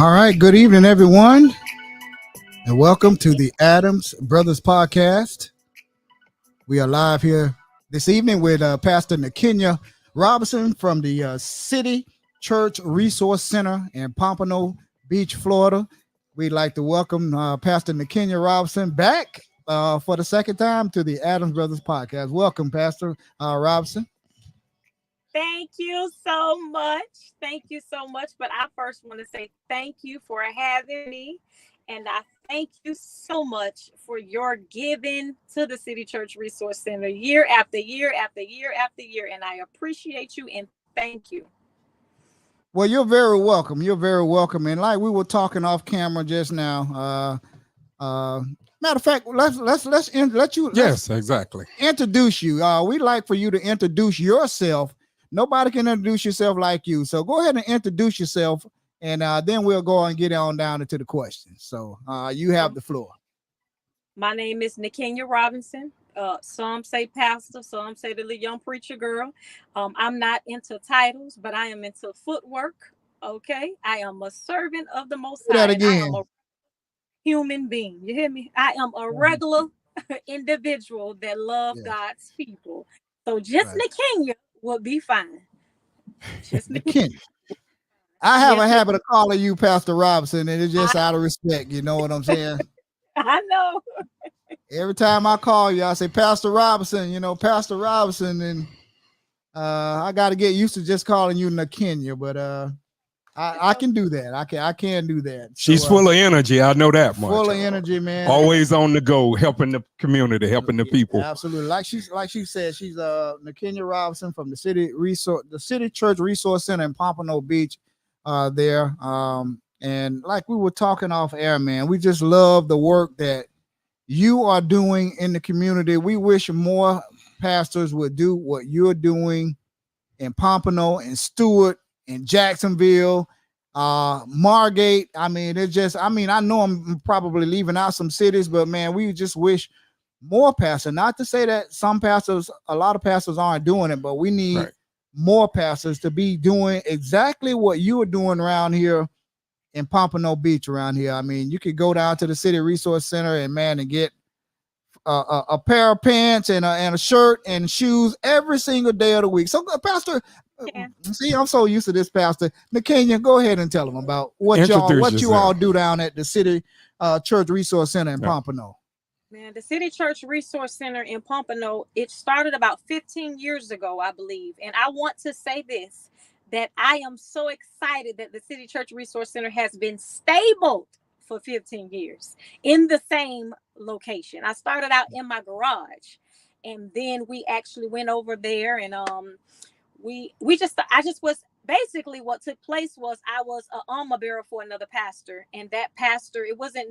All right, good evening, everyone, and welcome to the Adams Brothers Podcast. We are live here this evening with Pastor Nakenya Robinson from the City Church Resource Center in Pompano Beach, Florida. We'd like to welcome Pastor Nakenya Robinson back for the second time to the Adams Brothers Podcast. Welcome, Pastor Robinson. Thank you so much. Thank you so much. But I first want to say thank you for having me. And I thank you so much for your giving to the City Church Resource Center year after year after year after year. And I appreciate you and thank you. Well, you're very welcome. You're very welcome. And like we were talking off camera just now, matter of fact, let's exactly introduce you. We'd like for you to introduce yourself. Nobody can introduce yourself like you. So go ahead and introduce yourself, and then we'll go and get on down into the questions. So you have the floor. My name is Nakenya Robinson. Some say pastor, some say the little young preacher girl. I'm not into titles, but I am into footwork. Okay, I am a servant of the Most High. That again. I am a human being. You hear me? I am a regular individual that loves God's people. So just Nakenya will be fine. Just Nakenya. I have a habit of calling you Pastor Robinson, and it's just out of respect. You know what I'm saying? I know. Every time I call you, I say Pastor Robinson. You know, Pastor Robinson, and I got to get used to just calling you Nakenya, but I can do that. I can do that. She's full of energy. I know that much. Full of energy, man. Always on the go, helping the community, helping the people. Absolutely. Like she said, she's Nakenya Robinson from the City Church Resource Center in Pompano Beach there. And like we were talking off air, man, we just love the work that you are doing in the community. We wish more pastors would do what you're doing in Pompano and Stuart, in Jacksonville, Margate. I mean, I know I'm probably leaving out some cities, but man, we just wish more pastors, not to say that a lot of pastors aren't doing it, but we need more pastors to be doing exactly what you are doing around here in Pompano Beach around here. I mean, you could go down to the City Resource Center and get a pair of pants and a shirt and shoes every single day of the week. So, Pastor, see, I'm so used to this, Pastor Nakenya. Go ahead and tell them about what you all do down at the City Church Resource Center in Pompano. Man, the City Church Resource Center in Pompano, it started about 15 years ago, I believe. And I want to say this, that I am so excited that the City Church Resource Center has been stable for 15 years in the same location. I started out in my garage, and then we actually went over there, and I just was basically what took place was I was an armor bearer for another pastor, and that pastor, it wasn't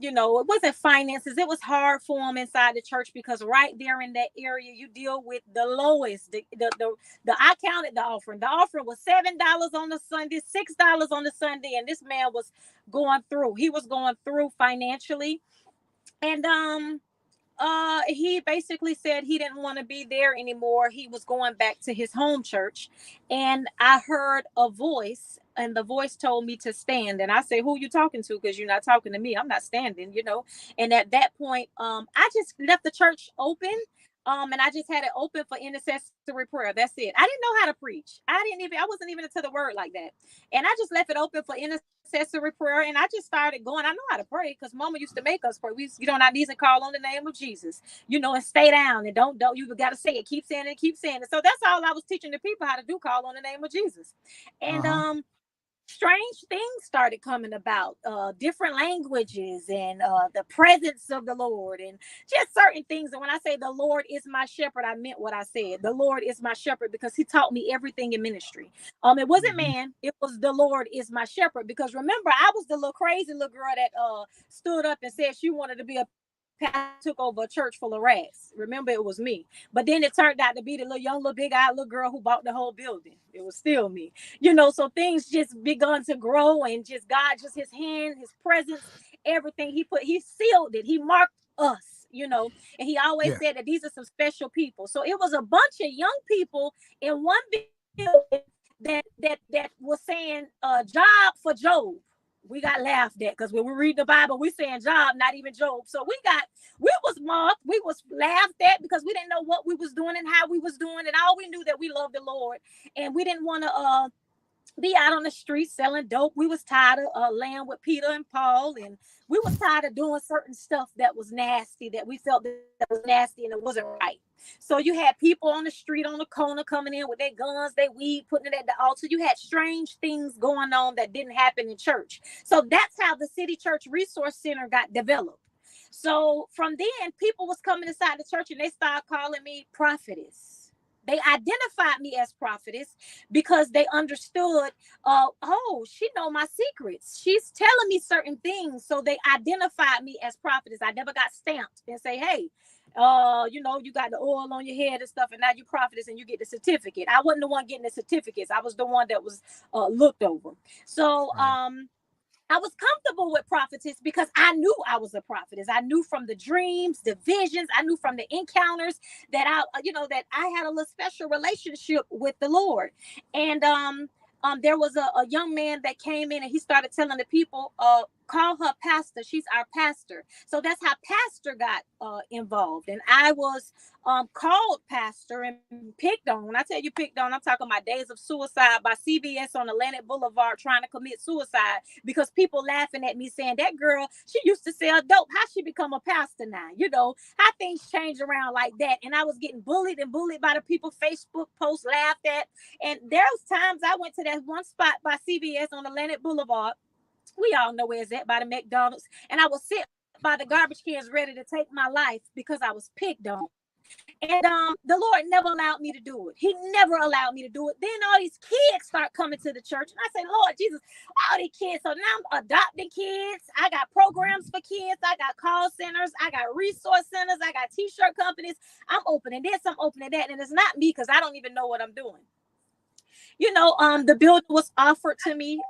it wasn't finances. It was hard for them inside the church because right there in that area, you deal with the lowest. I counted the offering. The offering was $7 on the Sunday, $6 on the Sunday, and this man was going through. He was going through financially, and he basically said he didn't want to be there anymore. He was going back to his home church, and I heard a voice, and the voice told me to stand. And I said, who you talking to? Because you're not talking to me. I'm not standing, And at that point, I just left the church open. And I just had it open for intercessory prayer. That's it. I didn't know how to preach. I wasn't even into the word like that. And I just left it open for intercessory prayer. And I just started going. I know how to pray because Mama used to make us pray. We get on our knees and call on the name of Jesus, and stay down and don't, you got to say it. Keep saying it, keep saying it. So that's all I was teaching the people how to do, call on the name of Jesus. And, strange things started coming about, different languages and the presence of the Lord and just certain things. And when I say the Lord is my shepherd, I meant what I said. The Lord is my shepherd because he taught me everything in ministry. It wasn't man, it was the Lord is my shepherd. Because remember, I was the little crazy little girl that stood up and said she wanted to be a took over a church full of rats. Remember, it was me. But then it turned out to be the little big-eyed little girl who bought the whole building. It was still me. So things just begun to grow, and just God, just his hand, his presence, everything he sealed it. He marked us, and he always said that these are some special people. So it was a bunch of young people in one building that was saying job for Job. We got laughed at because when we read the Bible, we saying job, not even Job. So we was mocked, we was laughed at because we didn't know what we was doing and how we was doing, and all we knew that we loved the Lord, and we didn't want to be out on the street selling dope. We was tired of laying with Peter and Paul, and we was tired of doing certain stuff that was nasty, that we felt that was nasty and it wasn't right. So you had people on the street, on the corner, coming in with their guns, their weed, putting it at the altar. You had strange things going on that didn't happen in church. So that's how the City Church Resource Center got developed. So from then, people was coming inside the church and they started calling me prophetess. They identified me as prophetess because they understood, oh, she know my secrets. She's telling me certain things. So they identified me as prophetess. I never got stamped and say, hey, you got the oil on your head and stuff, and now you prophetess and you get the certificate. I wasn't the one getting the certificates. I was the one that was looked over. So I was comfortable with prophetess because I knew I was a prophetess. I knew from the dreams, the visions, I knew from the encounters that that I had a little special relationship with the Lord. And there was a young man that came in and he started telling the people, call her pastor. She's our pastor. So that's how pastor got involved. And I was called pastor and picked on. When I tell you picked on, I'm talking about days of suicide by CVS on Atlantic Boulevard trying to commit suicide because people laughing at me saying that girl, she used to sell dope. How she become a pastor now? How things change around like that. And I was getting bullied by the people. Facebook posts laughed at. And there was times I went to that one spot by CVS on Atlantic Boulevard. We all know where it's at, by the McDonald's. And I was sit by the garbage cans ready to take my life because I was picked on. And the Lord never allowed me to do it. He never allowed me to do it. Then all these kids start coming to the church. And I say, Lord Jesus, all these kids. So now I'm adopting kids. I got programs for kids. I got call centers. I got resource centers. I got t-shirt companies. I'm opening this. I'm opening that. And it's not me because I don't even know what I'm doing. The building was offered to me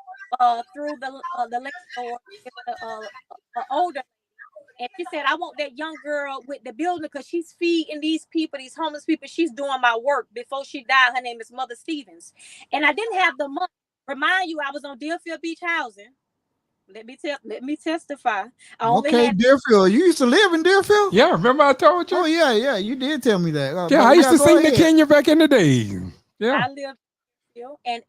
through the landlord, older. And she said, I want that young girl with the building because she's feeding these people, these homeless people. She's doing my work. Before she died, her name is Mother Stevens. And I didn't have the money. Remind you, I was on Deerfield Beach housing. Let me testify. Deerfield. You used to live in Deerfield? Yeah, remember I told you? Oh, yeah. You did tell me that. I used to sing Nakenya back in the day. Yeah. I lived and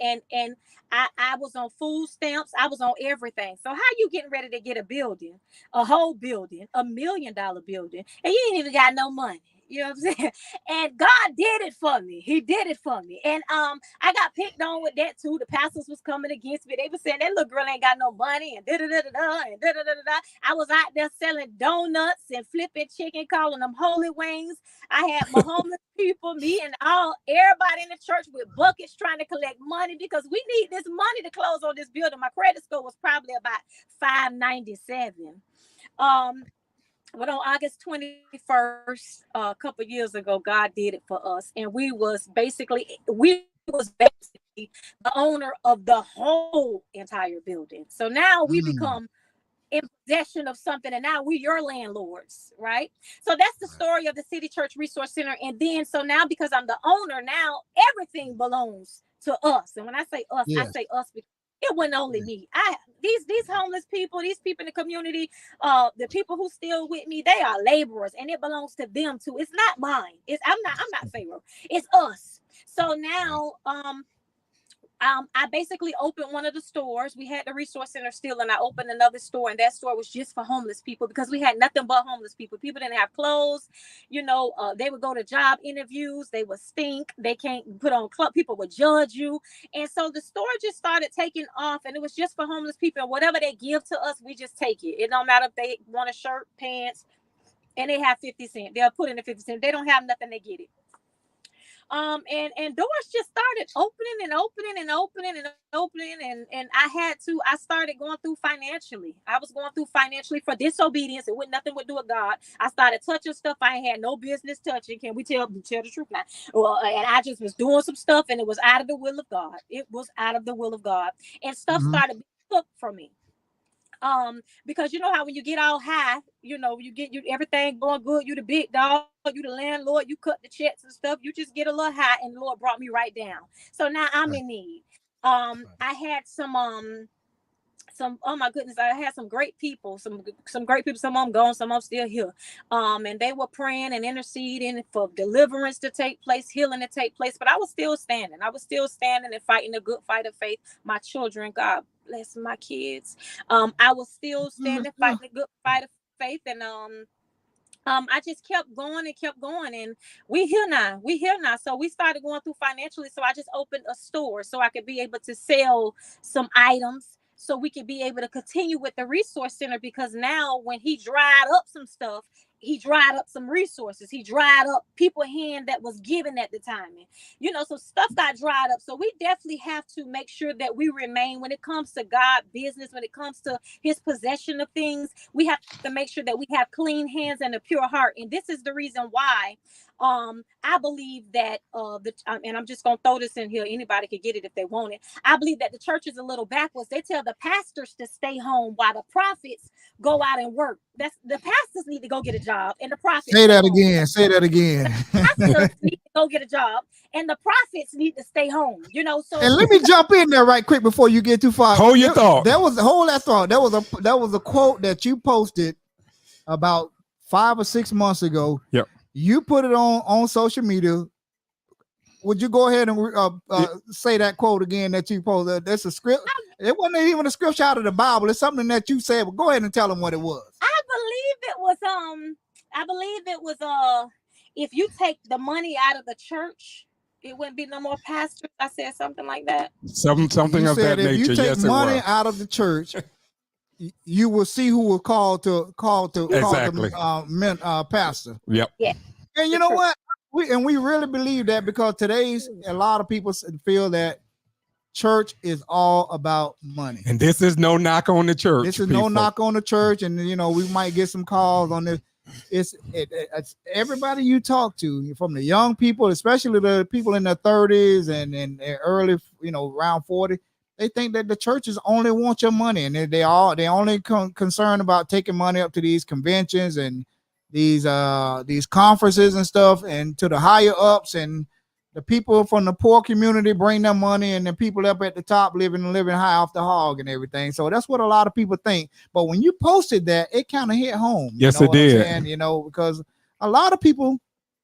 I was on food stamps. I was on everything. So how you getting ready to get a building, a whole building, $1 million building, and you ain't even got no money? You know what I'm saying? And God did it for me. He did it for me. And I got picked on with that too. The pastors was coming against me. They were saying that little girl ain't got no money and da-da-da-da-da. I was out there selling donuts and flipping chicken, calling them holy wings. I had my homeless people, me and everybody in the church with buckets trying to collect money because we need this money to close on this building. My credit score was probably about 597. But on August 21st, a couple years ago, God did it for us. And we was basically the owner of the whole entire building. So now we become in possession of something, and now we're your landlords, right? So that's the story of the City Church Resource Center. And then, so now because I'm the owner, now everything belongs to us. And when I say us, I say us because it wasn't only me. These homeless people, these people in the community, the people who still with me, they are laborers, and it belongs to them too. It's not mine. I'm not Pharaoh. It's us. So now, I basically opened one of the stores. We had the resource center still, and I opened another store, and that store was just for homeless people because we had nothing but homeless people. People didn't have clothes. They would go to job interviews. They would stink. They can't put on clothes. People would judge you. And so the store just started taking off, and it was just for homeless people. And whatever they give to us, we just take it. It don't matter if they want a shirt, pants, and they have 50 cents. They'll put in the 50 cents. They don't have nothing, they get it. And doors just started opening and I started going through financially. I was going through financially for disobedience. It would nothing would do with God. I started touching stuff I ain't had no business touching. Can we tell the truth now? Well, and I just was doing some stuff and it was out of the will of God. It was out of the will of God. And stuff started being cooked for me. Because you know how when you get all high, you everything going good, you the big dog, you the landlord, you cut the checks and stuff, you just get a little high, and the Lord brought me right down. So now I'm in need. I had some, oh my goodness, I had some great people, some great people. Some of them gone, some of them still here. And they were praying and interceding for deliverance to take place, healing to take place. But I was still standing. And fighting the good fight of faith. My children, God bless my kids. I was still standing, fighting the good fight of faith. And I just kept going, and we here now. So we started going through financially. So I just opened a store so I could be able to sell some items, so we could be able to continue with the resource center. Because now when he dried up some stuff, he dried up some resources. He dried up people hand that was given at the time. And, so stuff got dried up. So we definitely have to make sure that we remain, when it comes to God business, when it comes to his possession of things, we have to make sure that we have clean hands and a pure heart. And this is the reason why I believe that and I'm just gonna throw this in here. Anybody could get it if they want it. I believe that the church is a little backwards. They tell the pastors to stay home while the prophets go out and work. That's the pastors need to go get a job, and the prophets Say that again. Say that again. Pastors need to go get a job, and the prophets need to stay home. So And let me jump in there right quick before you get too far. Hold your thought. Hold that thought. That was a quote that you posted about 5 or 6 months ago. Yep. You put it on social media. Would you go ahead and say that quote again that you posted? That's a script. It wasn't even a scripture out of the Bible. It's something that you said. Well, go ahead and tell them what it was. I believe it was if you take the money out of the church, it wouldn't be no more pastors. I said something like that. Something of that nature. If you take yes, money out of the church, you will see who was called to exactly. pastor. Yep. Yeah. And you know what? We really believe that, because a lot of people feel that church is all about money. And this is no knock on the church. This is no knock on the church, and we might get some calls on this. It's everybody you talk to, from the young people, especially the people in their 30s and early, around 40. They think that the churches only want your money, and they only concerned about taking money up to these conventions and these conferences and stuff, and to the higher ups, and the people from the poor community bring their money, and the people up at the top living high off the hog and everything. So that's what a lot of people think. But when you posted that, it kind of hit home. Yes, it did. Because a lot of people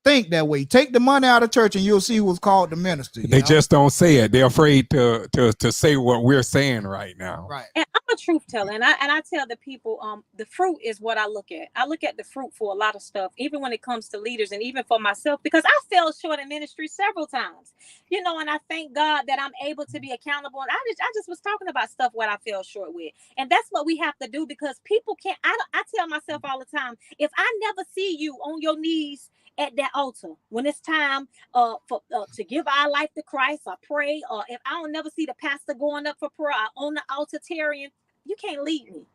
think that way. Take the money out of church and you'll see who's called the minister. They just don't say it. They're afraid to say what we're saying right now. Right. And I'm a truth teller, and I tell the people, the fruit is what I look at. I look at the fruit for a lot of stuff, even when it comes to leaders, and even for myself, because I fell short in ministry several times, and I thank God that I'm able to be accountable. And I just was talking about stuff what I fell short with, and that's what we have to do, because people can't. I tell myself all the time, if I never see you on your knees at that altar when it's time to give our life to Christ, or pray, or if I don't never see the pastor going up for prayer on the altararian, you can't lead me.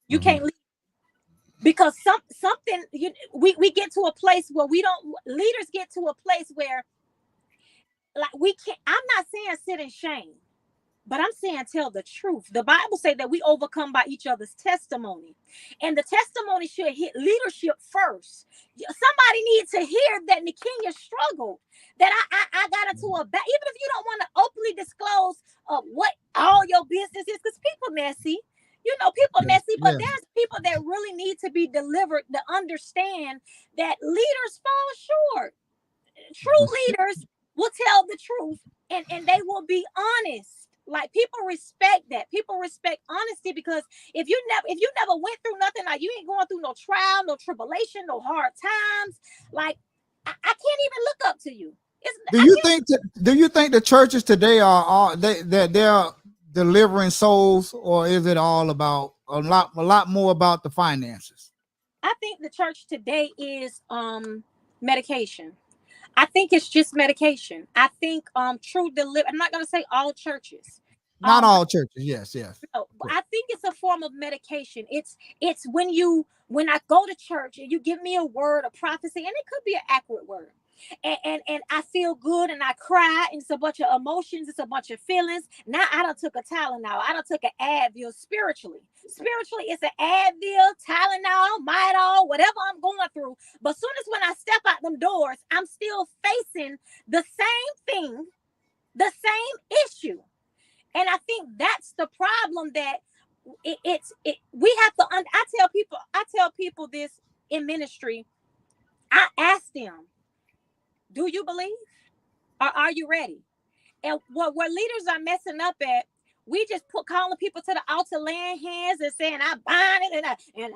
You can't lead me. Because something we get to a place where leaders get to a place where, like, we can't. I'm not saying sit in shame, but I'm saying tell the truth. The Bible says that we overcome by each other's testimony. And the testimony should hit leadership first. Somebody needs to hear that Nakenya struggled, that I got into even if you don't want to openly disclose what all your business is, because people messy. People messy, but there's people that really need to be delivered to understand that leaders fall short. True leaders will tell the truth, and they will be honest. Like, people respect that. People respect honesty, because if you never went through nothing, like, you ain't going through no trial, no tribulation, no hard times. Like, I can't even look up to you. Do you think the churches today they're delivering souls, or is it all about a lot more about the finances? I think the church today is medication. I think it's just medication. I think true deliver. I'm not going to say all churches. Not all churches. Yes. No, I think it's a form of medication. It's when I go to church and you give me a word, a prophecy, and it could be an accurate word. and I feel good and I cry, and it's a bunch of emotions, it's a bunch of feelings. Now I done took a Tylenol, I done took an Advil. Spiritually, it's an Advil, Tylenol, Midol, whatever I'm going through. But soon as when I step out them doors, I'm still facing the same thing, the same issue. And I think that's the problem, that we have to. I tell people this in ministry. I ask them, do you believe, or are you ready? And what leaders are messing up at, we just calling people to the altar, laying hands and saying, I bind it, and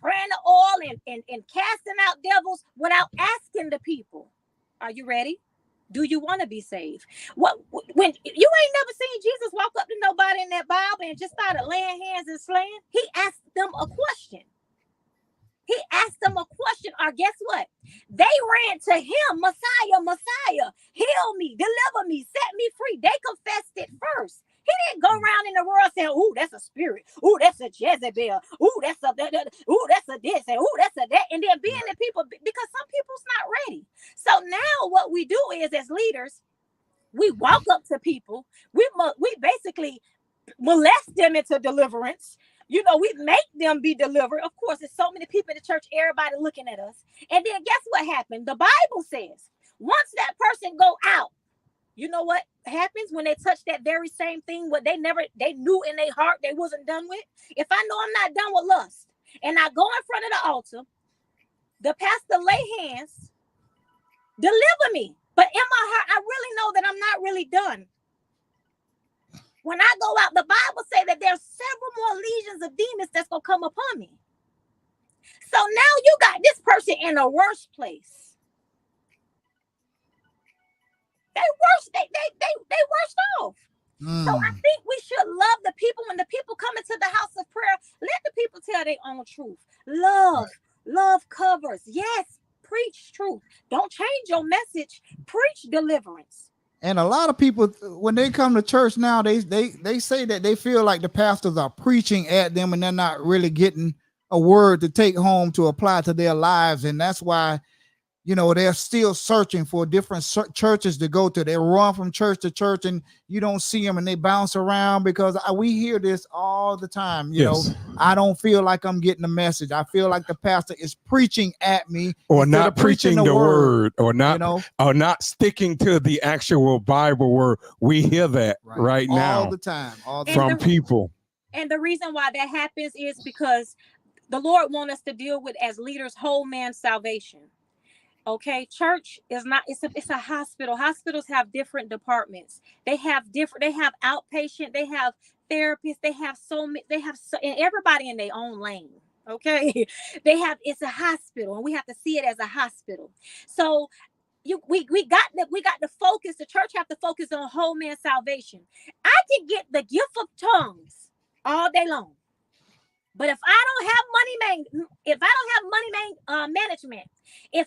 praying the oil and casting out devils without asking the people, are you ready? Do you want to be saved? When you ain't never seen Jesus walk up to nobody in that Bible and just started laying hands and slaying. He asked them a question. Or guess what? They ran to him, Messiah, heal me, deliver me, set me free. They confessed it first. He didn't go around in the world saying, "Ooh, that's a spirit. Ooh, that's a Jezebel. Ooh, that's a ooh, that's a this, and ooh, that's a that." And then being the people, because some people's not ready. So now what we do is, as leaders, we walk up to people. We basically molest them into deliverance. We make them be delivered. Of course, there's so many people in the church, everybody looking at us. And then guess what happened? The Bible says, once that person go out, you know what happens when they touch that very same thing, what they knew in their heart they wasn't done with? If I know I'm not done with lust, and I go in front of the altar, the pastor lay hands, deliver me. But in my heart, I really know that I'm not really done. When I go out, the Bible says that there's several more legions of demons that's going to come upon me. So now you got this person in a worse place. They worse off. So I think we should love the people. When the people come into the house of prayer, let the people tell their own truth. Love covers. Yes, preach truth. Don't change your message. Preach deliverance. And a lot of people, when they come to church now, they say that they feel like the pastors are preaching at them and they're not really getting a word to take home to apply to their lives. And that's why, they're still searching for different churches to go to. They run from church to church and you don't see them, and they bounce around because we hear this all the time. I don't feel like I'm getting the message. I feel like the pastor is preaching at me, or not preaching the word, or not sticking to the actual Bible word. We hear that right now all the time from people. And the reason why that happens is because the Lord wants us to deal with, as leaders, whole man salvation. Okay, church is not, it's a hospital. Hospitals have different departments. They have outpatient, they have therapists, and everybody in their own lane. Okay, it's a hospital, and we have to see it as a hospital. So we got to focus. The church have to focus on whole man salvation. I can get the gift of tongues all day long, but if I don't have money management, if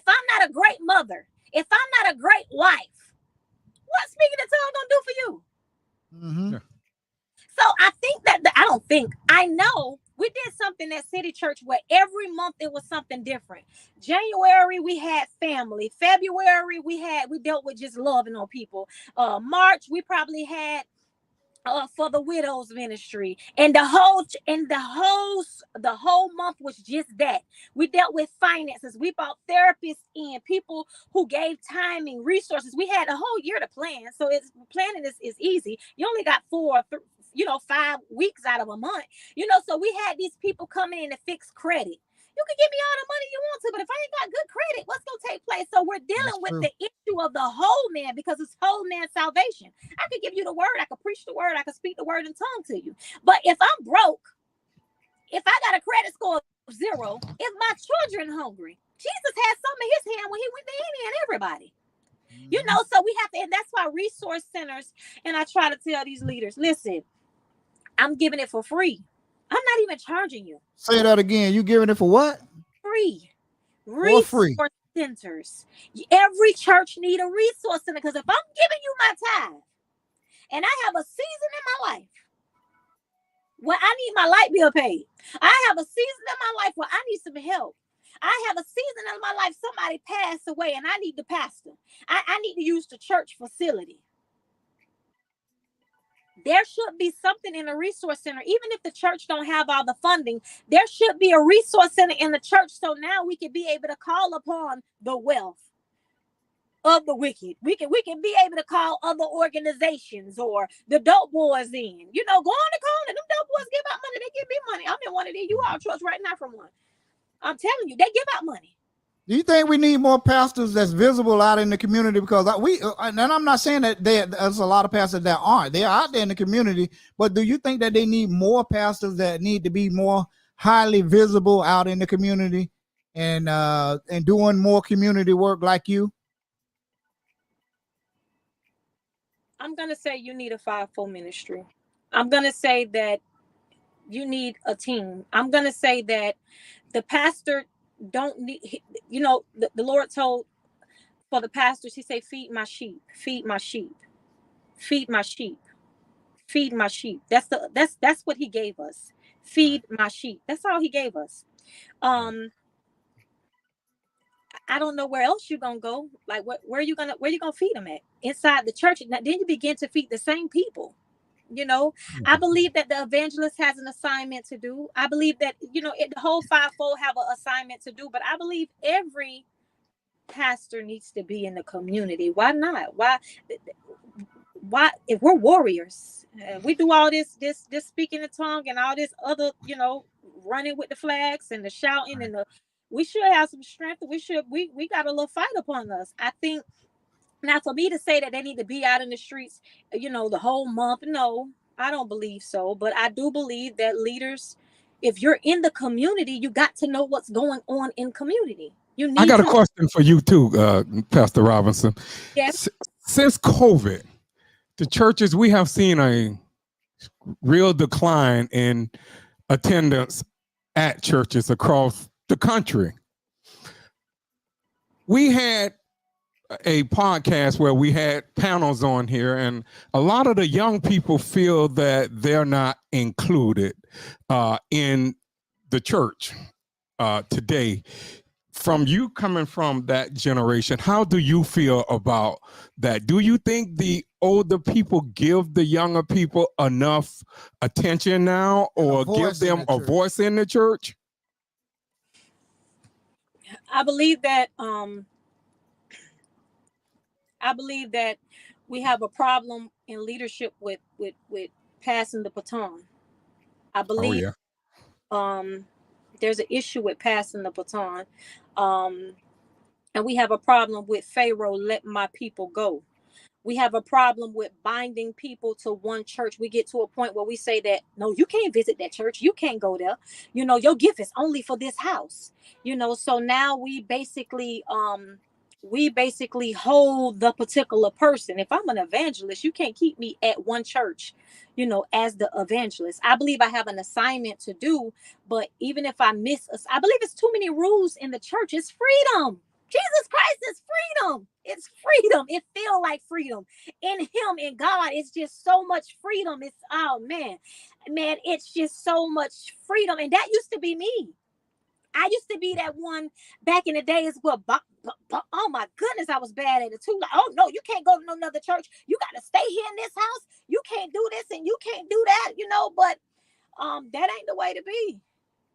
I'm not a great mother, if I'm not a great wife, what speaking in tongues gonna do for you? Mm-hmm. Yeah. So I know we did something at City Church where every month it was something different. January we had family. February we dealt with just loving on people. March we probably had for the widows ministry, and the whole month was just that. We dealt with finances. We brought therapists in, people who gave timing, resources. We had a whole year to plan, so planning is easy. You only got 5 weeks out of a month. So we had these people come in to fix credit. You can give me all the money you want to, but if I ain't got good credit, what's going to take place? So we're dealing with the issue of the whole man, because it's whole man salvation. I could give you the word. I could preach the word. I could speak the word in tongue to you. But if I'm broke, if I got a credit score of 0, if my children hungry, Jesus had some in his hand when he went to any and everybody. So we have to, and that's why resource centers, and I try to tell these leaders, listen, I'm giving it for free. I'm not even charging you. Say that again. You giving it for what? Free. Resource centers. Every church need a resource center, because if I'm giving you my time and I have a season in my life where I need my light bill paid, I have a season in my life where I need some help, I have a season in my life, somebody passed away and I need the pastor. I need to use the church facility. There should be something in a resource center, even if the church don't have all the funding. There should be a resource center in the church, so now we can be able to call upon the wealth of the wicked. We can be able to call other organizations or the dope boys in. You know, go on the corner. Them dope boys give out money. They give me money. I'm in one of these U-Haul trucks right now from one. I'm telling you, they give out money. Do you think we need more pastors that's visible out in the community? Because and I'm not saying that there's a lot of pastors that aren't. They're out there in the community, but do you think that they need more pastors that need to be more highly visible out in the community and doing more community work like you? I'm going to say you need a fivefold ministry. I'm going to say that you need a team. I'm going to say that the pastor don't need, you know, the Lord told for the pastors, he said, feed my sheep, feed my sheep, feed my sheep, feed my sheep. That's what he gave us. Feed my sheep. That's all he gave us. I don't know where else you're gonna go. Like where you gonna feed them at? Inside the church. Now, then you begin to feed the same people. You know, I believe that the evangelist has an assignment to do. I believe that, you know, the whole fivefold have an assignment to do, but I believe every pastor needs to be in the community. Why not? Why if we're warriors, we do all this speaking in tongue and all this other, you know, running with the flags and the shouting and we should have some strength. We got a little fight upon us. I think. Now, for me to say that they need to be out in the streets, you know, the whole month, no, I don't believe so. But I do believe that leaders, if you're in the community, you got to know what's going on in community. You need. I got a question for you too, Pastor Robinson. Yes. Since COVID, the churches, we have seen a real decline in attendance at churches across the country. We had a podcast where we had panels on here, and a lot of the young people feel that they're not included in the church today. From you coming from that generation, how do you feel about that? Do you think the older people give the younger people enough attention now, or give them a voice in the church? I believe that we have a problem in leadership with passing the baton. I believe there's an issue with passing the baton. And we have a problem with Pharaoh, let my people go. We have a problem with binding people to one church. We get to a point where we say that, no, you can't visit that church. You can't go there. You know, your gift is only for this house. You know, so now we basically hold the particular person. If I'm an evangelist, you can't keep me at one church, you know, as the evangelist. I believe I have an assignment to do, but even if I miss us, I believe it's too many rules in the church. It's freedom. Jesus Christ is freedom. It's freedom. It feels like freedom. In him, in God, it's just so much freedom. It's, oh man, it's just so much freedom. And that used to be me. I used to be that one back in the days where, oh my goodness, I was bad at it too. Like, oh no, you can't go to no other church. You got to stay here in this house. You can't do this and you can't do that, you know, but that ain't the way to be.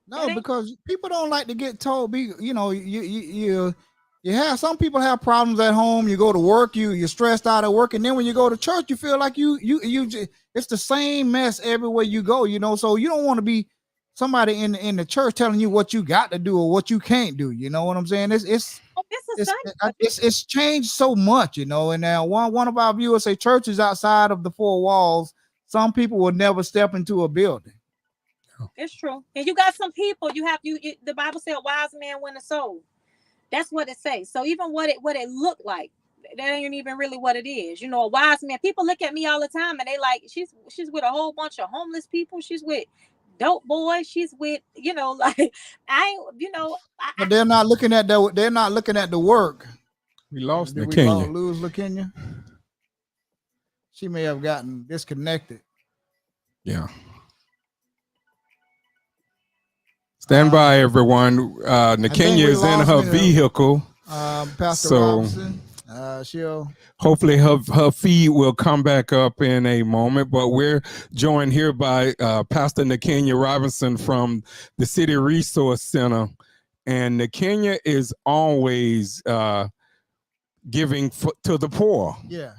No, because people don't like to get told, you know, you have, some people have problems at home. You go to work, you're stressed out at work. And then when you go to church, you feel like it's the same mess everywhere you go, you know, so you don't want to be somebody in the church telling you what you got to do or what you can't do. You know what I'm saying? It's changed so much, you know. And now one of our viewers say churches outside of the four walls, some people will never step into a building. It's true. And you got some people, the Bible said a wise man win a soul. That's what it says. So even what it looked like, that ain't even really what it is. You know, a wise man, people look at me all the time and they like, she's with a whole bunch of homeless people. She's with dope boys. She's with, you know, like, but they're not looking at the work. We lost Did Nakenya. We lose Nakenya? She may have gotten disconnected. Yeah. Stand by, everyone. Nakenya is in her vehicle. Pastor Robinson. She'll hopefully her feed will come back up in a moment. But we're joined here by Pastor Nakenya Robinson from the City Resource Center, and Nakenya is always giving to the poor. Yeah.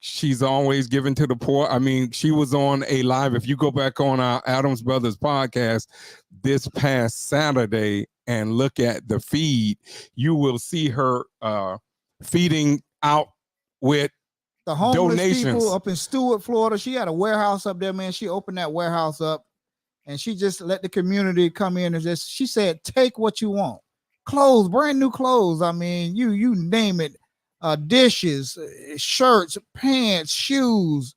She's always giving to the poor. I mean, she was on a live, if you go back on our Adams Brothers podcast this past Saturday and look at the feed, you will see her feeding out with the homeless donations. People up in Stuart, Florida. She had a warehouse up there, man. She opened that warehouse up and she just let the community come in and just, she said, take what you want. Clothes, brand new clothes. I mean, you name it. Dishes, shirts, pants, shoes,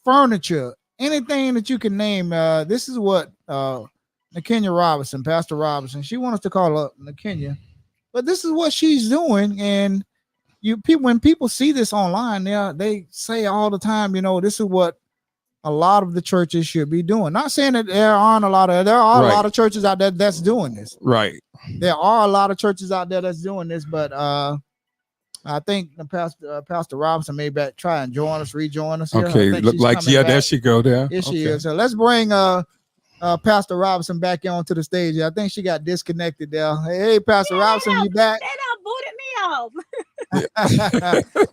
furniture, anything that you can name. This is what Nakenya Robinson, Pastor Robinson, she wants us to call her Nakenya, but this is what she's doing. And when people see this online, they say all the time, this is what a lot of the churches should be doing. Not saying that there are a lot of churches out there that's doing this. Right. There are a lot of churches out there that's doing this, but I think the Pastor Robinson may try and rejoin us here. Okay, look like there she go there. Here she is. So let's bring Pastor Robinson back onto the stage. I think she got disconnected there. Hey, Pastor Robinson, you back? They done booted me off.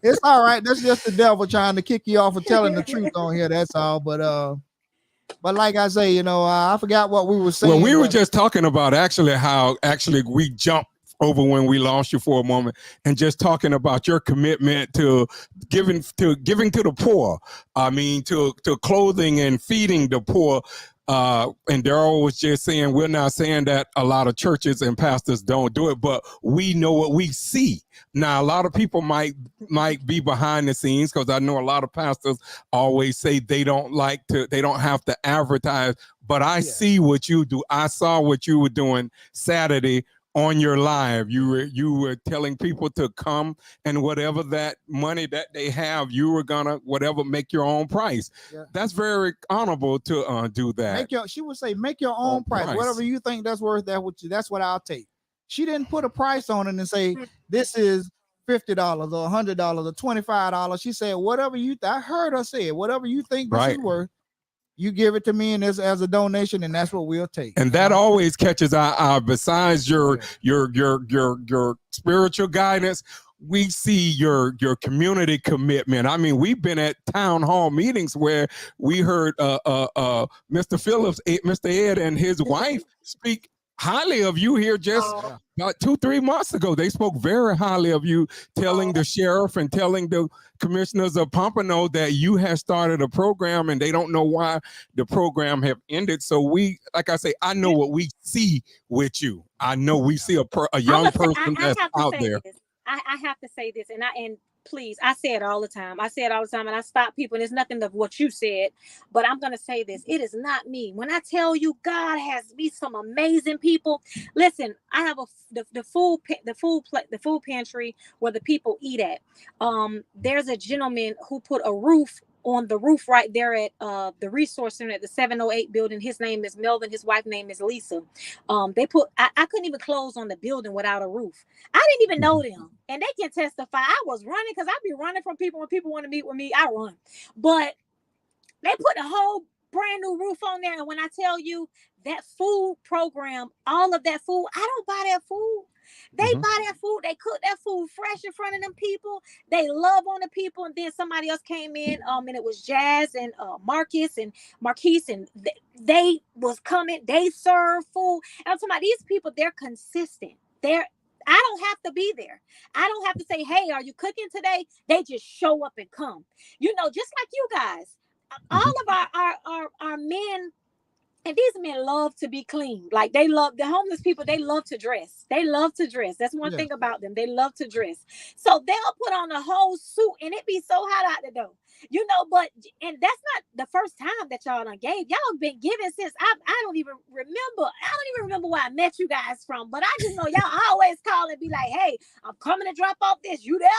It's all right. That's just the devil trying to kick you off for telling the truth on here. That's all. But like I say, I forgot what we were saying. Well, we were just talking about how we jumped over when we lost you for a moment, and just talking about your commitment to giving to the poor. I mean, to clothing and feeding the poor. And Daryl was just saying, we're not saying that a lot of churches and pastors don't do it, but we know what we see. Now, a lot of people might be behind the scenes, because I know a lot of pastors always say they don't have to advertise, but I see what you do. I saw what you were doing Saturday on your live. You were telling people to come, and whatever that money that they have, you were gonna make your own price. Yeah. That's very honorable to do that. She would say, make your own price. Whatever you think that's worth, that's what I'll take. She didn't put a price on it and say this is $50 or $100 or $25. She said, whatever I heard her say it, whatever you think this is worth, you give it to me and as a donation, and that's what we'll take. And that always catches our eye. Besides your spiritual guidance, we see your community commitment. I mean, we've been at town hall meetings where we heard Mr. Phillips, Mr. Ed, and his wife speak highly of you here just about 2-3 months ago. They spoke very highly of you, telling the sheriff and telling the commissioners of Pompano that you had started a program and they don't know why the program have ended. So like I say, I know what we see with you. I know we see a young person that's out there. I have to say this, and please, I say it all the time. And I stop people, and it's nothing of what you said, but I'm going to say this. It is not me. When I tell you God has me some amazing people, listen, I have the food pantry where the people eat at. There's a gentleman who put a roof on the roof right there at the resource center at the 708 building. His name is Melvin. His wife's name is Lisa. I couldn't even close on the building without a roof. I didn't even know them. And they can testify. I was running, because I be running from people when people want to meet with me. I run. But they put a whole brand new roof on there. And when I tell you that food program, all of that food, I don't buy that food. They buy that food. They cook that food fresh in front of them people. They love on the people. And then somebody else came in, and it was Jazz and Marquise, and they was coming. They serve food. And I'm talking about these people. They're consistent. I don't have to be there. I don't have to say, hey, are you cooking today? They just show up and come. Just like you guys. All of our men. And these men love to be clean. Like, they love the homeless people. They love to dress. That's one thing about them. They love to dress. So they'll put on a whole suit, and it be so hot out the door, and that's not the first time that y'all done gave. Y'all been giving since I don't even remember where I met you guys from, but I just know y'all always call and be like, hey, I'm coming to drop off this. You there?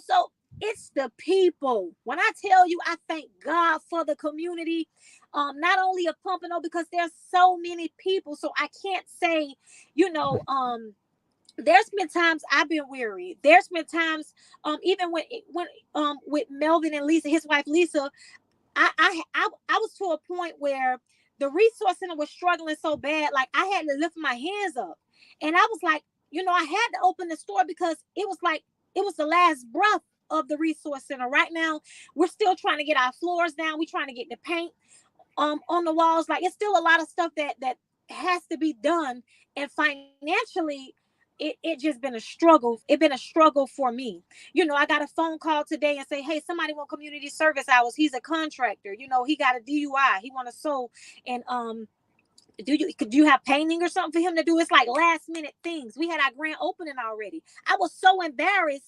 So It's the people. When I tell you, I thank God for the community, not only of Pompano, because there's so many people. So I can't say, there's been times I've been weary. There's been times, even when with Melvin and Lisa, his wife Lisa, I was to a point where the resource center was struggling so bad, like I had to lift my hands up, and I was like, I had to open the store because it was like it was the last breath of the resource center. Right now, we're still trying to get our floors down. We're trying to get the paint on the walls. Like, it's still a lot of stuff that has to be done, and financially it just been a struggle. It's been a struggle for me. I got a phone call today and say, hey, somebody want community service hours. He's a contractor. He got a DUI. He want to sew. And do you have painting or something for him to do? It's like last minute things. We had our grand opening already. I was so embarrassed.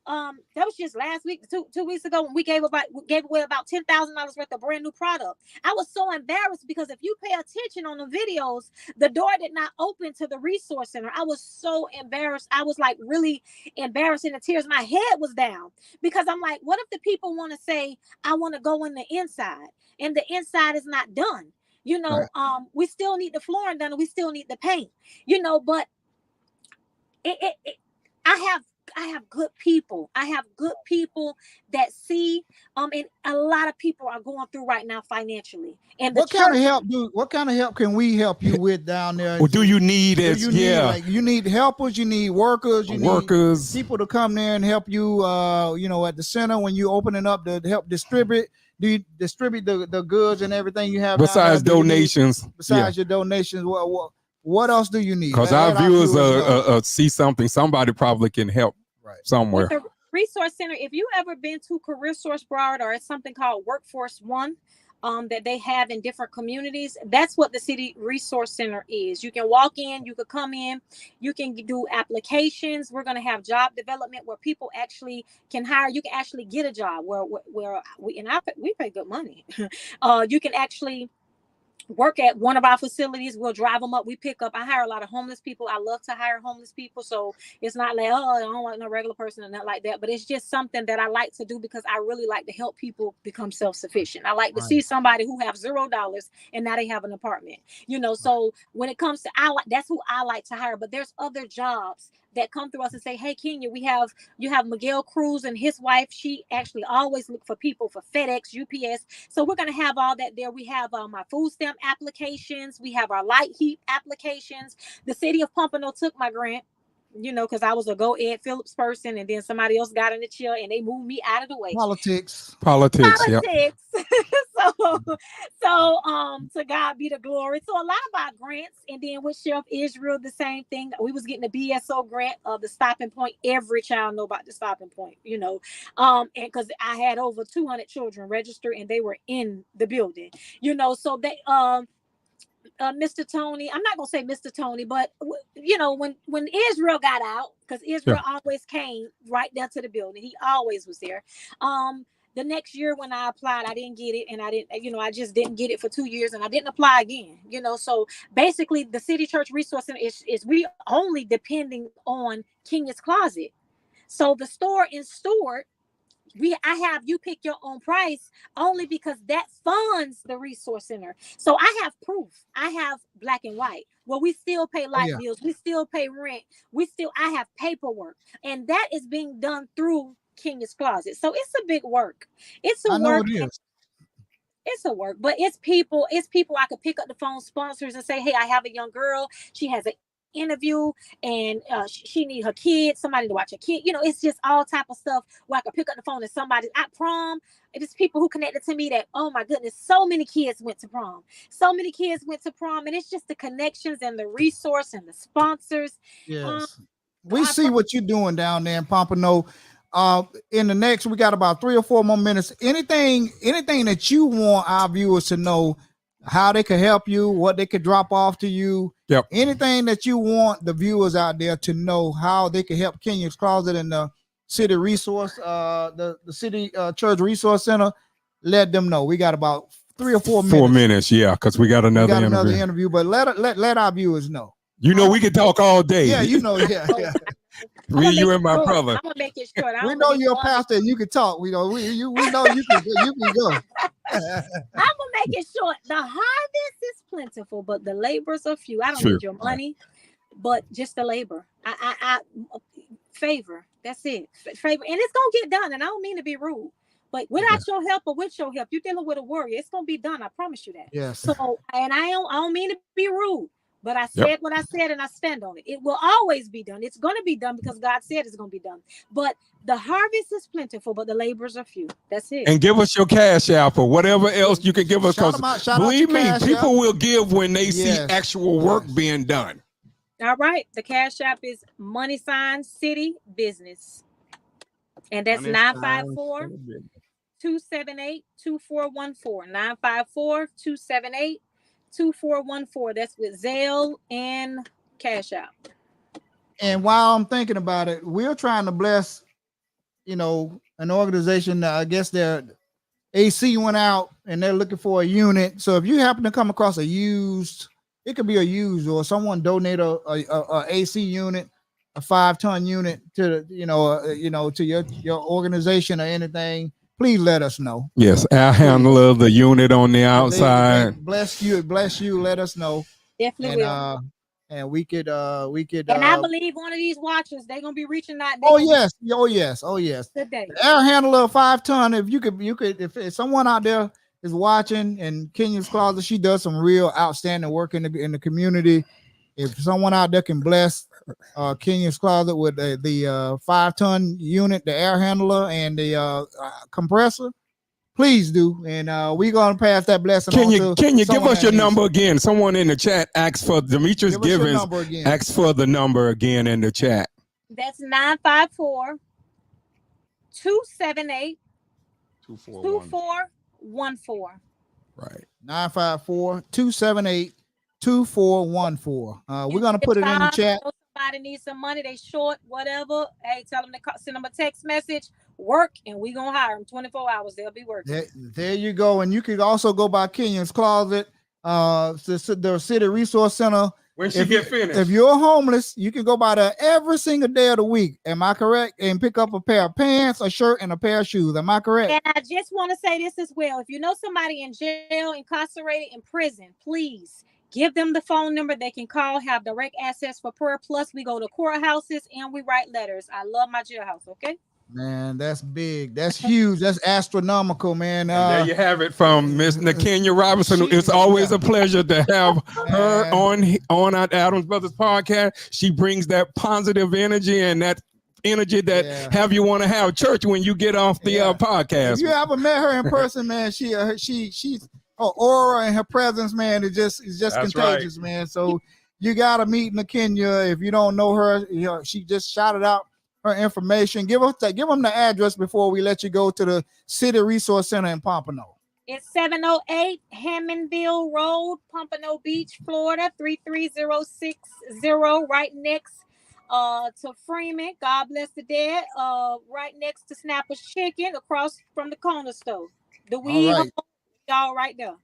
That was just last week, two weeks ago, when we gave away about $10,000 worth of brand new product. I was so embarrassed because if you pay attention on the videos, the door did not open to the resource center. I was so embarrassed. I was like really embarrassed in the tears. My head was down because I'm like, what if the people want to say, I want to go in the inside, and the inside is not done? Right. We still need the flooring done, and we still need the paint. But I have good people. I have good people that see, and a lot of people are going through right now financially. And what kind of help can we help you with down there? Or do you need you need helpers, you need workers, you need people to come there and help you, at the center when you opening up to help distribute. Do you distribute the goods and everything you have besides donations? Your donations, what else do you need? Because our viewers see something. Somebody probably can help somewhere. With the resource center, if you ever been to Career Source Broward, or it's something called Workforce One, that they have in different communities, that's what the City Resource Center is. You can walk in, you could come in, you can do applications. We're going to have job development where people actually can hire. You can actually get a job where we pay good money. You can actually work at one of our facilities. We'll drive them up. We pick up. I hire a lot of homeless people. I love to hire homeless people. So it's not like, I don't want no regular person or nothing like that. But it's just something that I like to do because I really like to help people become self-sufficient. I like to see somebody who have $0 and now they have an apartment. So when it comes to, that's who I like to hire. But there's other jobs that come through us and say, hey, Kenya, you have Miguel Cruz and his wife. She actually always look for people for FedEx, UPS. So we're going to have all that there. We have our food stamp applications. We have our light heat applications. The city of Pompano took my grant, because I was a Go Ed Phillips person, and then somebody else got in the chair and they moved me out of the way. Politics. Yep. So to God be the glory. So a lot of our grants, and then with Chef Israel, the same thing. We was getting the BSO grant of the Stopping Point. Every child know about the Stopping Point, and because I had over 200 children registered and they were in the building, so they Mr. Tony, I'm not gonna say Mr. Tony, but when Israel got out, because Israel always came right there to the building, he always was there. The next year when I applied, I didn't get it, and I just didn't get it for 2 years, and I didn't apply again. So basically, the City Church Resource Center is we only depending on Kenya's Closet. So the store in Stuart, I have you pick your own price only because that funds the resource center. So I have proof. I have black and white. Well, we still pay light bills. We still pay rent. I have paperwork, and that is being done through Kenya's Closet. So it's a big work. It's a work. It's a work, but it's people. I could pick up the phone, sponsors, and say, hey, I have a young girl. She has an interview and she need her kids, somebody to watch her kid. It's just all type of stuff where I can pick up the phone and somebody at prom. It is people who connected to me that, oh my goodness, so many kids went to prom. And it's just the connections and the resource and the sponsors. Yes. We see what you're doing down there in Pompano. In the next, we got about 3 or 4 more minutes. Anything that you want our viewers to know, how they could help you, what they could drop off to you. Yep. Anything that you want the viewers out there to know, how they can help Kenya's Closet and the City Resource, the City Church Resource Center, let them know. We got about 3 or 4 minutes. 4 minutes, yeah, because we got another interview. But let our viewers know. We can talk all day. Yeah, yeah. Me, you, and my brother. I'm gonna make it short. We know you're a pastor and you can talk. We know we know you can go. I'm gonna make it short. The harvest is plentiful, but the laborers are few. I don't True. need your money, but just the labor. I favor. That's it. Favor, and it's gonna get done. And I don't mean to be rude, but without your help or with your help, you're dealing with a warrior. It's gonna be done. I promise you that. Yes. So, and I don't mean to be rude, but I said what I said, and I stand on it. It will always be done. It's gonna be done because God said it's gonna be done. But the harvest is plentiful, but the laborers are few. That's it. And give us your cash app or whatever else you can give us. Because believe me, people will give when they see actual work being done. All right. The cash app is #City Business. And that's 954-278-2414. 954-278-2414. That's with Zelle and Cash App. And while I'm thinking about it, we're trying to bless, an organization. I guess their AC went out and they're looking for a unit. So if you happen to come across it could be a used, or someone donate a AC unit, a 5-ton unit to to your organization or anything, please let us know. Yes, our handler of the unit on the outside. They bless you, let us know. Definitely will. And we could and I believe one of these watchers, they're gonna be reaching out. Oh yes. Today. The air handler of 5-ton. If you could if someone out there is watching, and Kenya's Closet, she does some real outstanding work in the community. If someone out there can bless Kenya's Closet with the 5-ton unit, the air handler, and the compressor, please do. And we're gonna pass that blessing. Can you give us your number again? Someone in the chat asked for Demetrius Givens. Asked for the number again in the chat. That's 954-278-2414. Right. 954-278-2414. We're gonna put it in the chat. Somebody needs some money, they short, whatever. Hey, tell them to send them a text message, work, and we gonna hire them 24 hours. They'll be working. There you go. And you can also go by Kenya's Closet, the City Resource Center. When she get finished. If you're homeless, you can go by there every single day of the week. Am I correct? And pick up a pair of pants, a shirt, and a pair of shoes. Am I correct? And I just want to say this as well. If you know somebody in jail, incarcerated, in prison, please give them the phone number. They can call, have direct access for prayer. Plus, we go to courthouses and we write letters. I love my jailhouse, okay? Man, that's big. That's huge. That's astronomical, man. There you have it from Miss Nakenya Robinson. It's always a pleasure to have her on our Adams Brothers podcast. She brings that positive energy and that energy that have you want to have church when you get off the podcast. If you ever met her in person, man, she's her aura and her presence, man, is just contagious, man. So you gotta meet Nakenya. If you don't know her, she just shouted out her information. Give them the address before we let you go to the City Resource Center in Pompano. It's 708 Hammondville Road, Pompano Beach, Florida, 33060, right next to Freeman. God bless the dead. Right next to Snapper's Chicken, across from the corner store. The weed, y'all right there.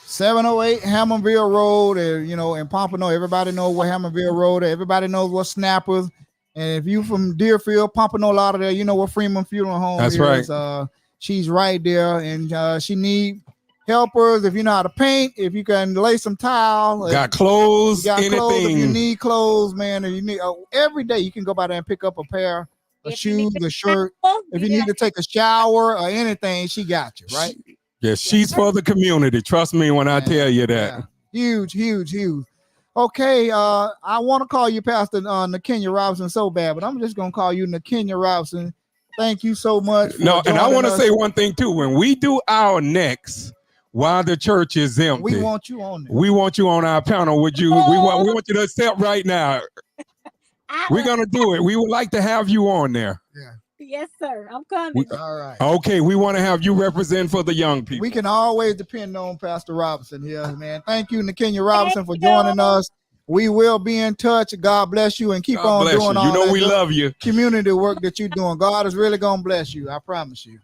708 Hammondville Road, in Pompano. Everybody knows what Hammondville Road is. Everybody knows what Snappers. And if you from Deerfield, Pompano, Lauderdale, you know what Freeman Funeral Home is. That's right. She's right there, and she need helpers. If you know how to paint, if you can lay some tile, got clothes, anything. If you need clothes, man, or you need every day, you can go by there and pick up a pair of shoes, a shirt. If you need to take a shower or anything, she got you, right? Yes, she's for the community. Trust me when I tell you that. Yeah. Huge. Okay, I want to call you Pastor Nakenya Robinson so bad, but I'm just gonna call you Nakenya Robinson. Thank you so much. And I want to say one thing too. When we do our next, while the church is empty, we want you on there. We want you on our panel. Would you? We want you to accept right now. We're gonna do it. We would like to have you on there. Yeah. Yes, sir. I'm coming. All right. Okay, we want to have you represent for the young people. We can always depend on Pastor Robinson here, man. Thank you, Nakenya Robinson, for joining us. We will be in touch. God bless you, and keep on doing all that. We love you. Community work that you're doing. God is really gonna bless you. I promise you.